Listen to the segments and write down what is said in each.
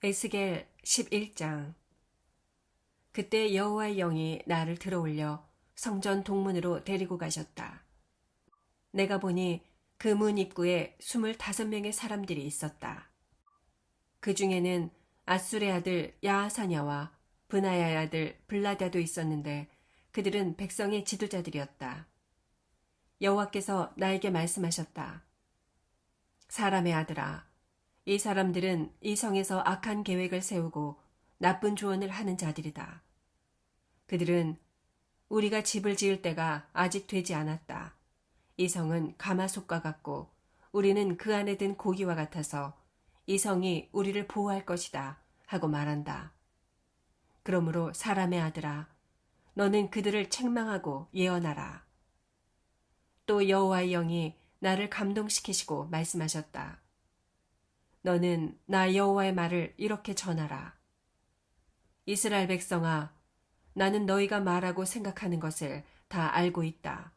에스겔 11장. 그때 여호와의 영이 나를 들어올려 성전 동문으로 데리고 가셨다. 내가 보니 그 문 입구에 25명의 사람들이 있었다. 그 중에는 아술의 아들 야하사냐와 브나야의 아들 블라다도 있었는데 그들은 백성의 지도자들이었다. 여호와께서 나에게 말씀하셨다. 사람의 아들아, 이 사람들은 이 성에서 악한 계획을 세우고 나쁜 조언을 하는 자들이다. 그들은 우리가 집을 지을 때가 아직 되지 않았다. 이 성은 가마솥과 같고 우리는 그 안에 든 고기와 같아서 이 성이 우리를 보호할 것이다 하고 말한다. 그러므로 사람의 아들아, 너는 그들을 책망하고 예언하라. 또 여호와의 영이 나를 감동시키시고 말씀하셨다. 너는 나 여호와의 말을 이렇게 전하라. 이스라엘 백성아, 나는 너희가 말하고 생각하는 것을 다 알고 있다.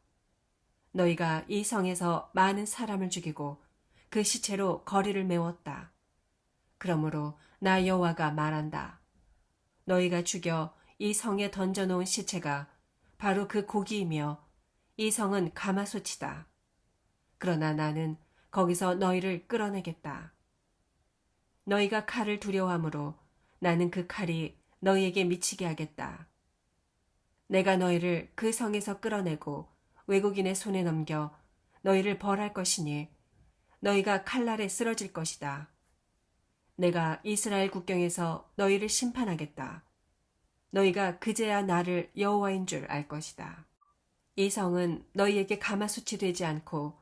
너희가 이 성에서 많은 사람을 죽이고 그 시체로 거리를 메웠다. 그러므로 나 여호와가 말한다. 너희가 죽여 이 성에 던져놓은 시체가 바로 그 고기이며 이 성은 가마솥이다. 그러나 나는 거기서 너희를 끌어내겠다. 너희가 칼을 두려워하므로 나는 그 칼이 너희에게 미치게 하겠다. 내가 너희를 그 성에서 끌어내고 외국인의 손에 넘겨 너희를 벌할 것이니 너희가 칼날에 쓰러질 것이다. 내가 이스라엘 국경에서 너희를 심판하겠다. 너희가 그제야 나를 여호와인 줄 알 것이다. 이 성은 너희에게 가마솥이 되지 않고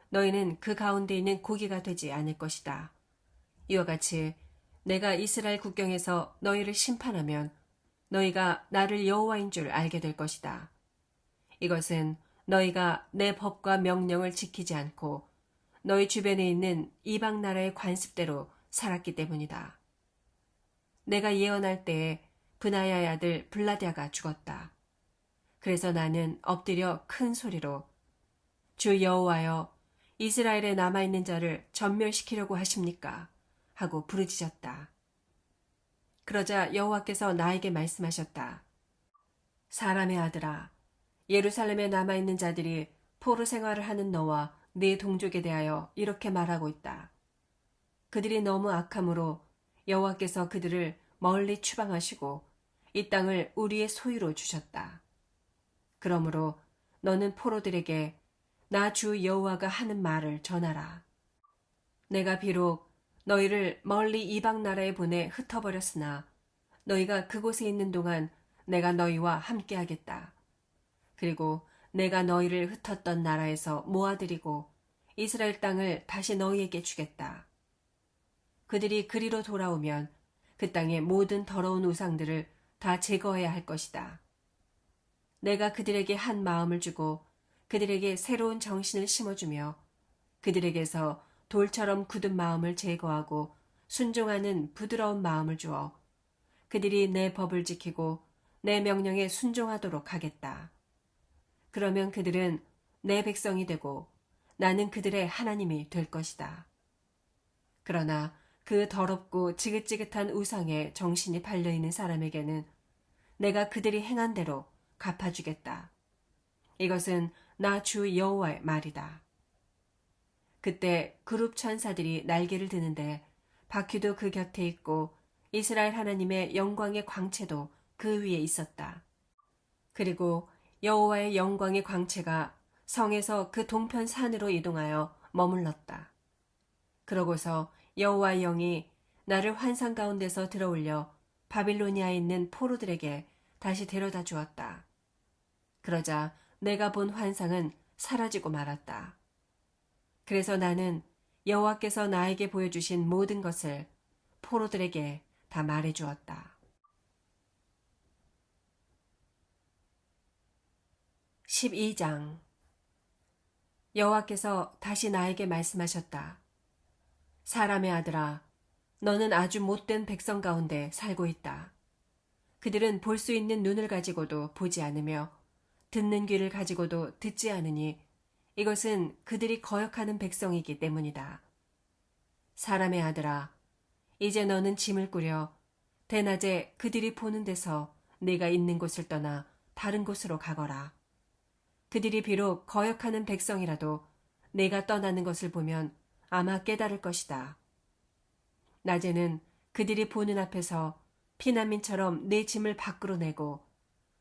너희는 그 가운데 있는 고기가 되지 않을 것이다. 이와 같이 내가 이스라엘 국경에서 너희를 심판하면 너희가 나를 여호와인 줄 알게 될 것이다. 이것은 너희가 내 법과 명령을 지키지 않고 너희 주변에 있는 이방 나라의 관습대로 살았기 때문이다. 내가 예언할 때에 브나야의 아들 블라랴가 죽었다. 그래서 나는 엎드려 큰 소리로 주 여호와여, 이스라엘에 남아있는 자를 전멸시키려고 하십니까? 하고 부르짖었다. 그러자 여호와께서 나에게 말씀하셨다. 사람의 아들아, 예루살렘에 남아있는 자들이 포로 생활을 하는 너와 네 동족에 대하여 이렇게 말하고 있다. 그들이 너무 악함으로 여호와께서 그들을 멀리 추방하시고 이 땅을 우리의 소유로 주셨다. 그러므로 너는 포로들에게 나 주 여호와가 하는 말을 전하라. 내가 비록 너희를 멀리 이방 나라에 보내 흩어버렸으나 너희가 그곳에 있는 동안 내가 너희와 함께하겠다. 그리고 내가 너희를 흩었던 나라에서 모아들이고 이스라엘 땅을 다시 너희에게 주겠다. 그들이 그리로 돌아오면 그 땅의 모든 더러운 우상들을 다 제거해야 할 것이다. 내가 그들에게 한 마음을 주고 그들에게 새로운 정신을 심어주며 그들에게서 돌처럼 굳은 마음을 제거하고 순종하는 부드러운 마음을 주어 그들이 내 법을 지키고 내 명령에 순종하도록 하겠다. 그러면 그들은 내 백성이 되고 나는 그들의 하나님이 될 것이다. 그러나 그 더럽고 지긋지긋한 우상에 정신이 팔려있는 사람에게는 내가 그들이 행한 대로 갚아주겠다. 이것은 나 주 여호와의 말이다. 그때 그룹 천사들이 날개를 드는데 바퀴도 그 곁에 있고 이스라엘 하나님의 영광의 광채도 그 위에 있었다. 그리고 여호와의 영광의 광채가 성에서 그 동편 산으로 이동하여 머물렀다. 그러고서 여호와의 영이 나를 환상 가운데서 들어올려 바빌로니아에 있는 포로들에게 다시 데려다 주었다. 그러자 내가 본 환상은 사라지고 말았다. 그래서 나는 여호와께서 나에게 보여주신 모든 것을 포로들에게 다 말해주었다. 12장. 여호와께서 다시 나에게 말씀하셨다. 사람의 아들아, 너는 아주 못된 백성 가운데 살고 있다. 그들은 볼 수 있는 눈을 가지고도 보지 않으며 듣는 귀를 가지고도 듣지 않으니 이것은 그들이 거역하는 백성이기 때문이다. 사람의 아들아, 이제 너는 짐을 꾸려 대낮에 그들이 보는 데서 네가 있는 곳을 떠나 다른 곳으로 가거라. 그들이 비록 거역하는 백성이라도 네가 떠나는 것을 보면 아마 깨달을 것이다. 낮에는 그들이 보는 앞에서 피난민처럼 내 짐을 밖으로 내고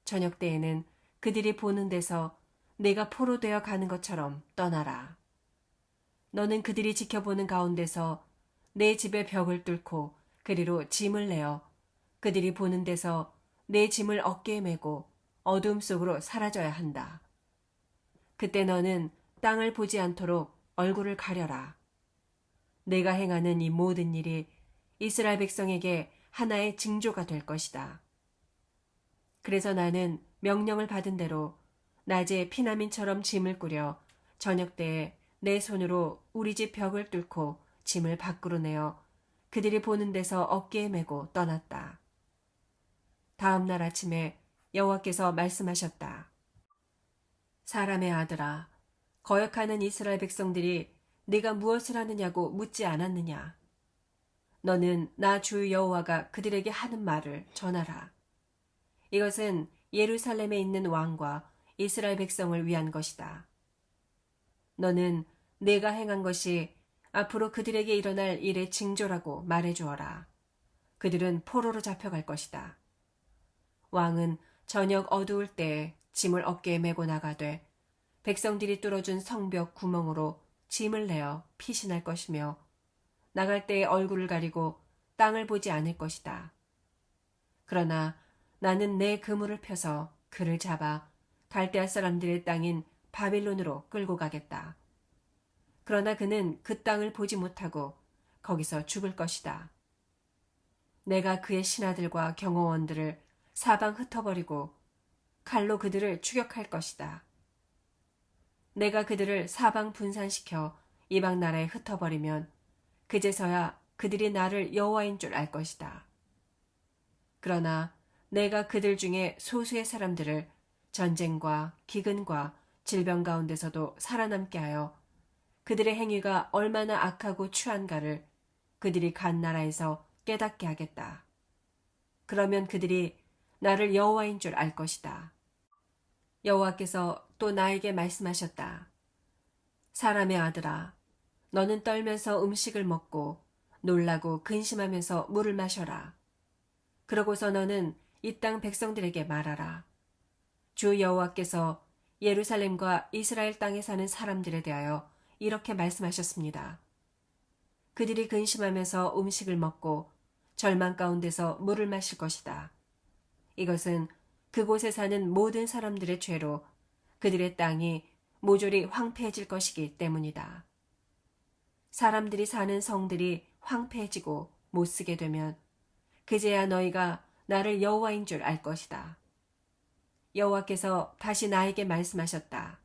저녁 때에는 그들이 보는 데서 내가 포로되어 가는 것처럼 떠나라. 너는 그들이 지켜보는 가운데서 내 집의 벽을 뚫고 그리로 짐을 내어 그들이 보는 데서 내 짐을 어깨에 메고 어둠 속으로 사라져야 한다. 그때 너는 땅을 보지 않도록 얼굴을 가려라. 내가 행하는 이 모든 일이 이스라엘 백성에게 하나의 징조가 될 것이다. 그래서 나는 명령을 받은 대로 낮에 피난민처럼 짐을 꾸려 저녁 때에 내 손으로 우리 집 벽을 뚫고 짐을 밖으로 내어 그들이 보는 데서 어깨에 메고 떠났다. 다음 날 아침에 여호와께서 말씀하셨다. 사람의 아들아, 거역하는 이스라엘 백성들이 네가 무엇을 하느냐고 묻지 않았느냐? 너는 나 주 여호와가 그들에게 하는 말을 전하라. 이것은 예루살렘에 있는 왕과 이스라엘 백성을 위한 것이다. 너는 내가 행한 것이 앞으로 그들에게 일어날 일의 징조라고 말해주어라. 그들은 포로로 잡혀갈 것이다. 왕은 저녁 어두울 때에 짐을 어깨에 메고 나가되 백성들이 뚫어준 성벽 구멍으로 짐을 내어 피신할 것이며 나갈 때에 얼굴을 가리고 땅을 보지 않을 것이다. 그러나 나는 내 그물을 펴서 그를 잡아 갈대아 사람들의 땅인 바빌론으로 끌고 가겠다. 그러나 그는 그 땅을 보지 못하고 거기서 죽을 것이다. 내가 그의 신하들과 경호원들을 사방 흩어버리고 칼로 그들을 추격할 것이다. 내가 그들을 사방 분산시켜 이방 나라에 흩어버리면 그제서야 그들이 나를 여호와인 줄 알 것이다. 그러나 내가 그들 중에 소수의 사람들을 전쟁과 기근과 질병 가운데서도 살아남게 하여 그들의 행위가 얼마나 악하고 추한가를 그들이 간 나라에서 깨닫게 하겠다. 그러면 그들이 나를 여호와인 줄 알 것이다. 여호와께서 또 나에게 말씀하셨다. 사람의 아들아, 너는 떨면서 음식을 먹고 놀라고 근심하면서 물을 마셔라. 그러고서 너는 이 땅 백성들에게 말하라. 주 여호와께서 예루살렘과 이스라엘 땅에 사는 사람들에 대하여 이렇게 말씀하셨습니다. 그들이 근심하면서 음식을 먹고 절망 가운데서 물을 마실 것이다. 이것은 그곳에 사는 모든 사람들의 죄로 그들의 땅이 모조리 황폐해질 것이기 때문이다. 사람들이 사는 성들이 황폐해지고 못쓰게 되면 그제야 너희가 나를 여호와인 줄 알 것이다. 여호와께서 다시 나에게 말씀하셨다.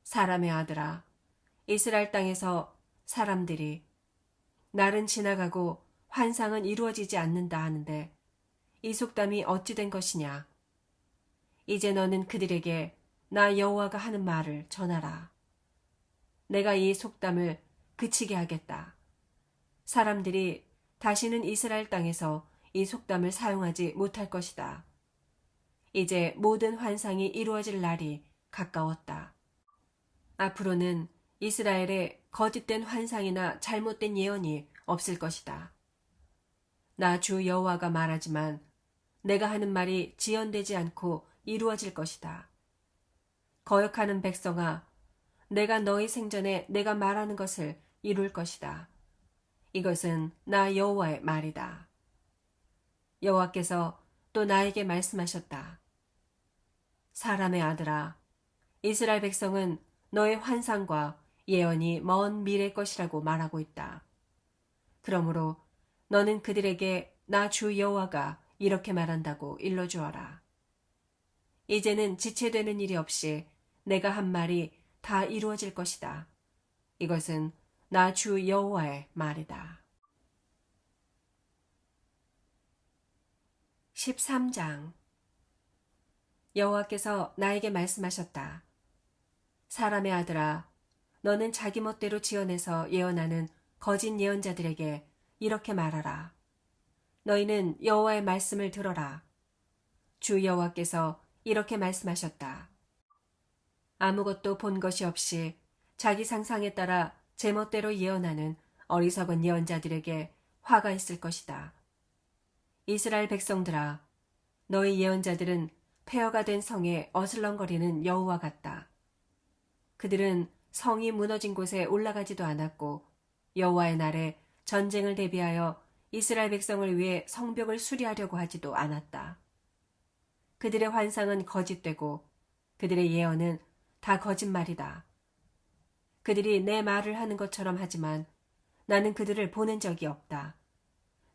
사람의 아들아, 이스라엘 땅에서 사람들이 날은 지나가고 환상은 이루어지지 않는다 하는데 이 속담이 어찌 된 것이냐? 이제 너는 그들에게 나 여호와가 하는 말을 전하라. 내가 이 속담을 그치게 하겠다. 사람들이 다시는 이스라엘 땅에서 이 속담을 사용하지 못할 것이다. 이제 모든 환상이 이루어질 날이 가까웠다. 앞으로는 이스라엘에 거짓된 환상이나 잘못된 예언이 없을 것이다. 나 주 여호와가 말하지만 내가 하는 말이 지연되지 않고 이루어질 것이다. 거역하는 백성아, 내가 너희 생전에 내가 말하는 것을 이룰 것이다. 이것은 나 여호와의 말이다. 여호와께서 또 나에게 말씀하셨다. 사람의 아들아, 이스라엘 백성은 너의 환상과 예언이 먼 미래 것이라고 말하고 있다. 그러므로 너는 그들에게 나 주 여호와가 이렇게 말한다고 일러주어라. 이제는 지체되는 일이 없이 내가 한 말이 다 이루어질 것이다. 이것은 나 주 여호와의 말이다. 13장 여호와께서 나에게 말씀하셨다. 사람의 아들아, 너는 자기 멋대로 지어내서 예언하는 거짓 예언자들에게 이렇게 말하라. 너희는 여호와의 말씀을 들어라. 주 여호와께서 이렇게 말씀하셨다. 아무것도 본 것이 없이 자기 상상에 따라 제멋대로 예언하는 어리석은 예언자들에게 화가 있을 것이다. 이스라엘 백성들아, 너희 예언자들은 폐허가 된 성에 어슬렁거리는 여우와 같다. 그들은 성이 무너진 곳에 올라가지도 않았고 여호와의 날에 전쟁을 대비하여 이스라엘 백성을 위해 성벽을 수리하려고 하지도 않았다. 그들의 환상은 거짓되고 그들의 예언은 다 거짓말이다. 그들이 내 말을 하는 것처럼 하지만 나는 그들을 보낸 적이 없다.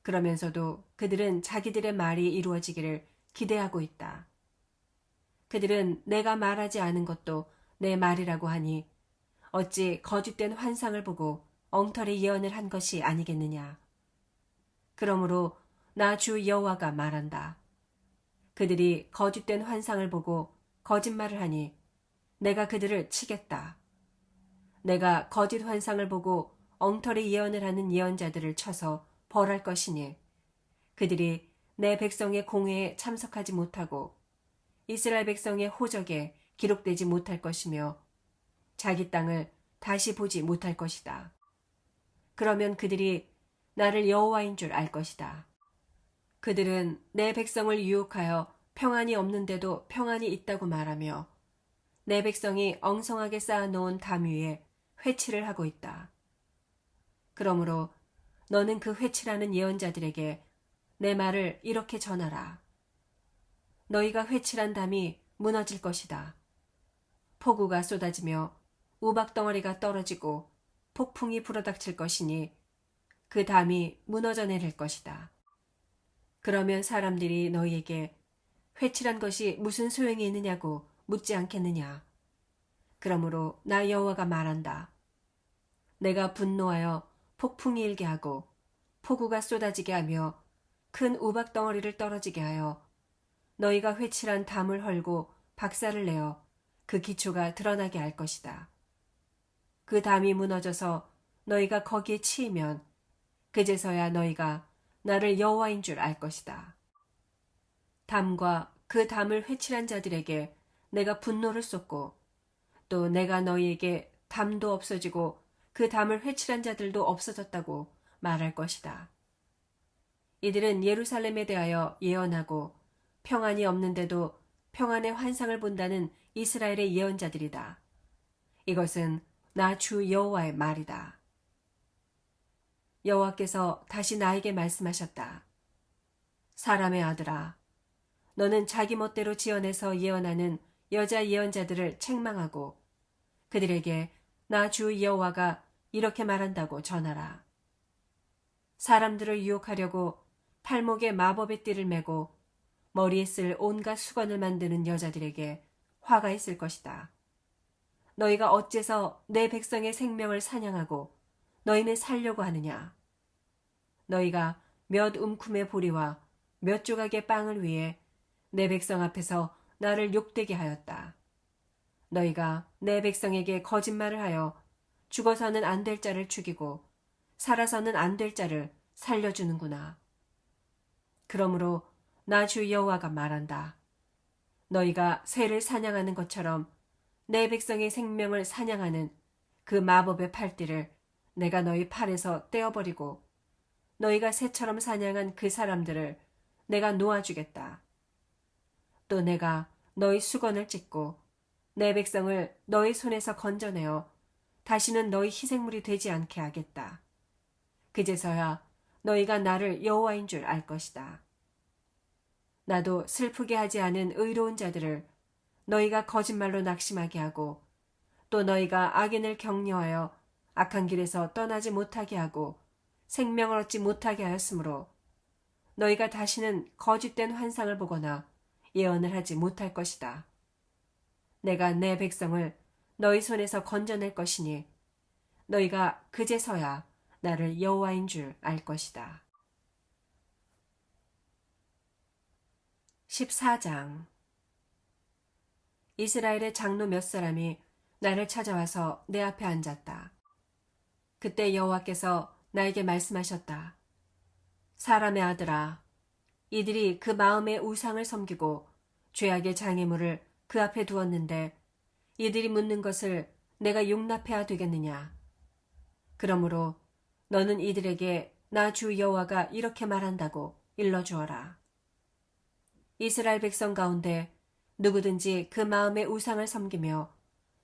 그러면서도 그들은 자기들의 말이 이루어지기를 기대하고 있다. 그들은 내가 말하지 않은 것도 내 말이라고 하니 어찌 거짓된 환상을 보고 엉터리 예언을 한 것이 아니겠느냐. 그러므로 나 주 여호와가 말한다. 그들이 거짓된 환상을 보고 거짓말을 하니 내가 그들을 치겠다. 내가 거짓 환상을 보고 엉터리 예언을 하는 예언자들을 쳐서 벌할 것이니 그들이 내 백성의 공회에 참석하지 못하고 이스라엘 백성의 호적에 기록되지 못할 것이며 자기 땅을 다시 보지 못할 것이다. 그러면 그들이 나를 여호와인 줄 알 것이다. 그들은 내 백성을 유혹하여 평안이 없는데도 평안이 있다고 말하며 내 백성이 엉성하게 쌓아놓은 담 위에 회치를 하고 있다. 그러므로 너는 그 회치라는 예언자들에게 내 말을 이렇게 전하라. 너희가 회칠한 담이 무너질 것이다. 폭우가 쏟아지며 우박덩어리가 떨어지고 폭풍이 불어닥칠 것이니 그 담이 무너져 내릴 것이다. 그러면 사람들이 너희에게 회칠한 것이 무슨 소용이 있느냐고 묻지 않겠느냐. 그러므로 나 여호와가 말한다. 내가 분노하여 폭풍이 일게 하고 폭우가 쏟아지게 하며 큰 우박덩어리를 떨어지게 하여 너희가 회칠한 담을 헐고 박살을 내어 그 기초가 드러나게 할 것이다. 그 담이 무너져서 너희가 거기에 치이면 그제서야 너희가 나를 여호와인 줄 알 것이다. 담과 그 담을 회칠한 자들에게 내가 분노를 쏟고 또 내가 너희에게 담도 없어지고 그 담을 회칠한 자들도 없어졌다고 말할 것이다. 이들은 예루살렘에 대하여 예언하고 평안이 없는데도 평안의 환상을 본다는 이스라엘의 예언자들이다. 이것은 나 주 여호와의 말이다. 여호와께서 다시 나에게 말씀하셨다. 사람의 아들아, 너는 자기 멋대로 지어내서 예언하는 여자 예언자들을 책망하고 그들에게 나 주 여호와가 이렇게 말한다고 전하라. 사람들을 유혹하려고 팔목에 마법의 띠를 메고 머리에 쓸 온갖 수건을 만드는 여자들에게 화가 있을 것이다. 너희가 어째서 내 백성의 생명을 사냥하고 너희는 살려고 하느냐. 너희가 몇 움큼의 보리와 몇 조각의 빵을 위해 내 백성 앞에서 나를 욕되게 하였다. 너희가 내 백성에게 거짓말을 하여 죽어서는 안 될 자를 죽이고 살아서는 안 될 자를 살려주는구나. 그러므로 나 주 여호와가 말한다. 너희가 새를 사냥하는 것처럼 내 백성의 생명을 사냥하는 그 마법의 팔띠를 내가 너희 팔에서 떼어버리고 너희가 새처럼 사냥한 그 사람들을 내가 놓아주겠다. 또 내가 너희 수건을 찢고 내 백성을 너희 손에서 건져내어 다시는 너희 희생물이 되지 않게 하겠다. 그제서야 너희가 나를 여호와인 줄 알 것이다. 나도 슬프게 하지 않은 의로운 자들을 너희가 거짓말로 낙심하게 하고 또 너희가 악인을 격려하여 악한 길에서 떠나지 못하게 하고 생명을 얻지 못하게 하였으므로 너희가 다시는 거짓된 환상을 보거나 예언을 하지 못할 것이다. 내가 내 백성을 너희 손에서 건져낼 것이니 너희가 그제서야 나를 여호와인 줄 알 것이다. 14장. 이스라엘의 장로 몇 사람이 나를 찾아와서 내 앞에 앉았다. 그때 여호와께서 나에게 말씀하셨다. 사람의 아들아, 이들이 그 마음의 우상을 섬기고 죄악의 장애물을 그 앞에 두었는데 이들이 묻는 것을 내가 용납해야 되겠느냐? 그러므로 너는 이들에게 나 주 여호와가 이렇게 말한다고 일러주어라. 이스라엘 백성 가운데 누구든지 그 마음의 우상을 섬기며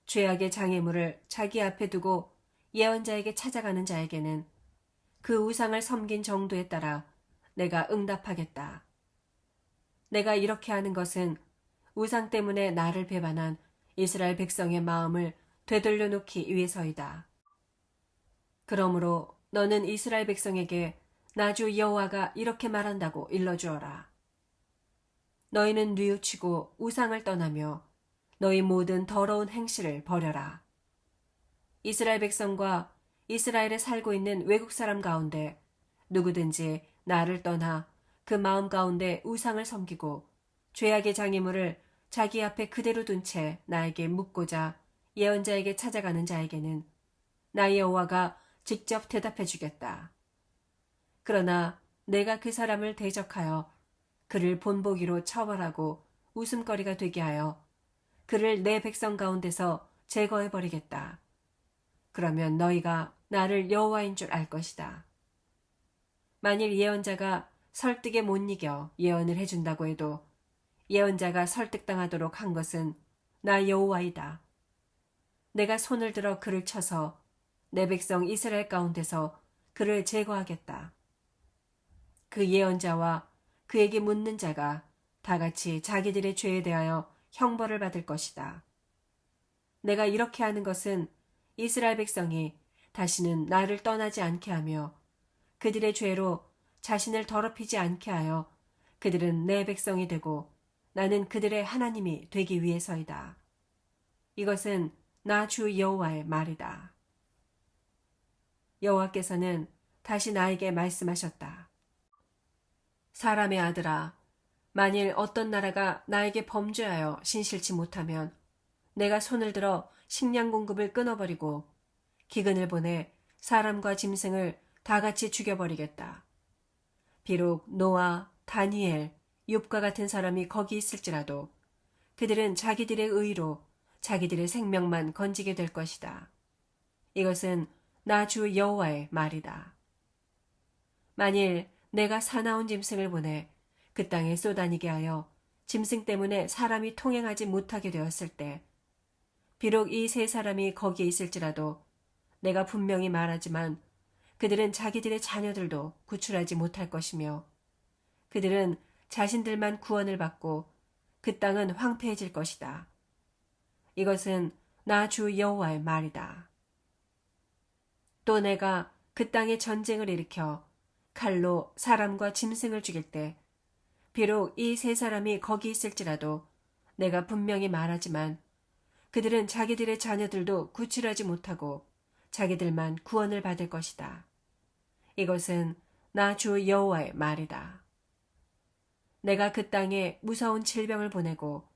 죄악의 장애물을 자기 앞에 두고 예언자에게 찾아가는 자에게는 그 우상을 섬긴 정도에 따라 내가 응답하겠다. 내가 이렇게 하는 것은 우상 때문에 나를 배반한 이스라엘 백성의 마음을 되돌려 놓기 위해서이다. 그러므로 너는 이스라엘 백성에게 나 주 여호와가 이렇게 말한다고 일러주어라. 너희는 뉘우치고 우상을 떠나며 너희 모든 더러운 행실을 버려라. 이스라엘 백성과 이스라엘에 살고 있는 외국 사람 가운데 누구든지 나를 떠나 그 마음 가운데 우상을 섬기고 죄악의 장애물을 자기 앞에 그대로 둔 채 나에게 묻고자 예언자에게 찾아가는 자에게는 나 여호와가 직접 대답해 주겠다. 그러나 내가 그 사람을 대적하여 그를 본보기로 처벌하고 웃음거리가 되게 하여 그를 내 백성 가운데서 제거해 버리겠다. 그러면 너희가 나를 여호와인 줄 알 것이다. 만일 예언자가 설득에 못 이겨 예언을 해준다고 해도 예언자가 설득당하도록 한 것은 나 여호와이다. 내가 손을 들어 그를 쳐서 내 백성 이스라엘 가운데서 그를 제거하겠다. 그 예언자와 그에게 묻는 자가 다 같이 자기들의 죄에 대하여 형벌을 받을 것이다. 내가 이렇게 하는 것은 이스라엘 백성이 다시는 나를 떠나지 않게 하며 그들의 죄로 자신을 더럽히지 않게 하여 그들은 내 백성이 되고 나는 그들의 하나님이 되기 위해서이다. 이것은 나 주 여호와의 말이다. 여호와께서는 다시 나에게 말씀하셨다. 사람의 아들아, 만일 어떤 나라가 나에게 범죄하여 신실치 못하면 내가 손을 들어 식량 공급을 끊어버리고 기근을 보내 사람과 짐승을 다 같이 죽여버리겠다. 비록 노아, 다니엘, 욥과 같은 사람이 거기 있을지라도 그들은 자기들의 의로 자기들의 생명만 건지게 될 것이다. 이것은 나 주 여호와의 말이다. 만일 내가 사나운 짐승을 보내 그 땅에 쏘다니게 하여 짐승 때문에 사람이 통행하지 못하게 되었을 때 비록 이 세 사람이 거기에 있을지라도 내가 분명히 말하지만 그들은 자기들의 자녀들도 구출하지 못할 것이며 그들은 자신들만 구원을 받고 그 땅은 황폐해질 것이다. 이것은 나 주 여호와의 말이다. 또 내가 그 땅에 전쟁을 일으켜 칼로 사람과 짐승을 죽일 때 비록 이 세 사람이 거기 있을지라도 내가 분명히 말하지만 그들은 자기들의 자녀들도 구출하지 못하고 자기들만 구원을 받을 것이다. 이것은 나 주 여호와의 말이다. 내가 그 땅에 무서운 질병을 보내고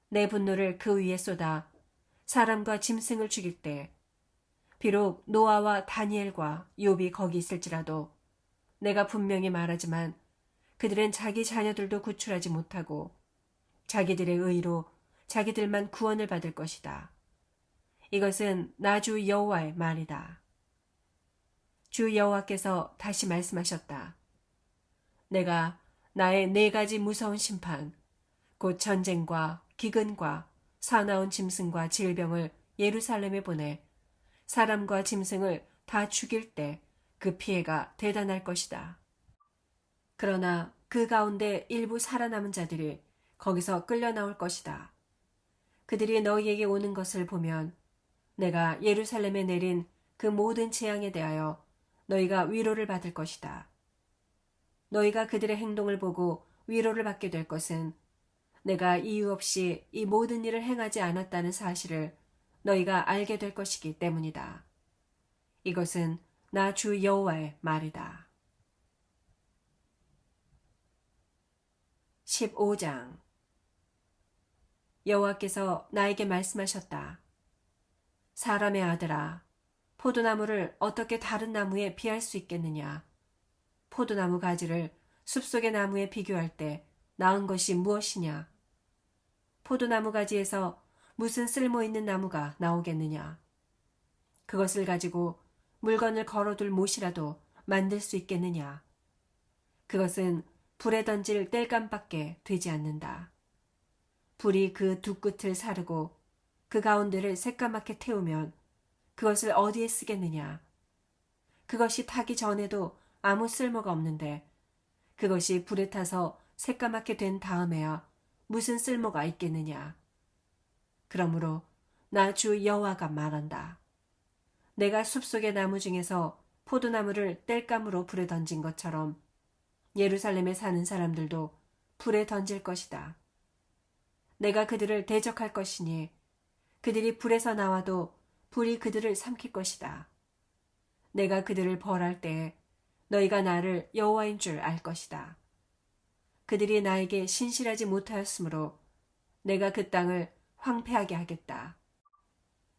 내 분노를 그 위에 쏟아 사람과 짐승을 죽일 때 비록 노아와 다니엘과 욥이 거기 있을지라도 내가 분명히 말하지만 그들은 자기 자녀들도 구출하지 못하고 자기들의 의로 자기들만 구원을 받을 것이다. 이것은 나 주 여호와의 말이다. 주 여호와께서 다시 말씀하셨다. 내가 나의 4가지 무서운 심판, 곧 전쟁과 기근과 사나운 짐승과 질병을 예루살렘에 보내 사람과 짐승을 다 죽일 때 그 피해가 대단할 것이다. 그러나 그 가운데 일부 살아남은 자들이 거기서 끌려 나올 것이다. 그들이 너희에게 오는 것을 보면 내가 예루살렘에 내린 그 모든 재앙에 대하여 너희가 위로를 받을 것이다. 너희가 그들의 행동을 보고 위로를 받게 될 것은 내가 이유 없이 이 모든 일을 행하지 않았다는 사실을 너희가 알게 될 것이기 때문이다. 이것은 나 주 여호와의 말이다. 15장 여호와께서 나에게 말씀하셨다. 사람의 아들아, 포도나무를 어떻게 다른 나무에 비할 수 있겠느냐? 포도나무 가지를 숲속의 나무에 비교할 때 나은 것이 무엇이냐? 포도나무 가지에서 무슨 쓸모있는 나무가 나오겠느냐? 그것을 가지고 물건을 걸어둘 못이라도 만들 수 있겠느냐? 그것은 불에 던질 땔감밖에 되지 않는다. 불이 그 두 끝을 사르고 그 가운데를 새까맣게 태우면 그것을 어디에 쓰겠느냐? 그것이 타기 전에도 아무 쓸모가 없는데 그것이 불에 타서 새까맣게 된 다음에야 무슨 쓸모가 있겠느냐? 그러므로 나 주 여호와가 말한다. 내가 숲속의 나무 중에서 포도나무를 땔감으로 불에 던진 것처럼 예루살렘에 사는 사람들도 불에 던질 것이다. 내가 그들을 대적할 것이니 그들이 불에서 나와도 불이 그들을 삼킬 것이다. 내가 그들을 벌할 때에 너희가 나를 여호와인 줄 알 것이다. 그들이 나에게 신실하지 못하였으므로 내가 그 땅을 황폐하게 하겠다.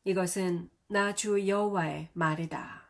이것은 나 주 여호와의 말이다.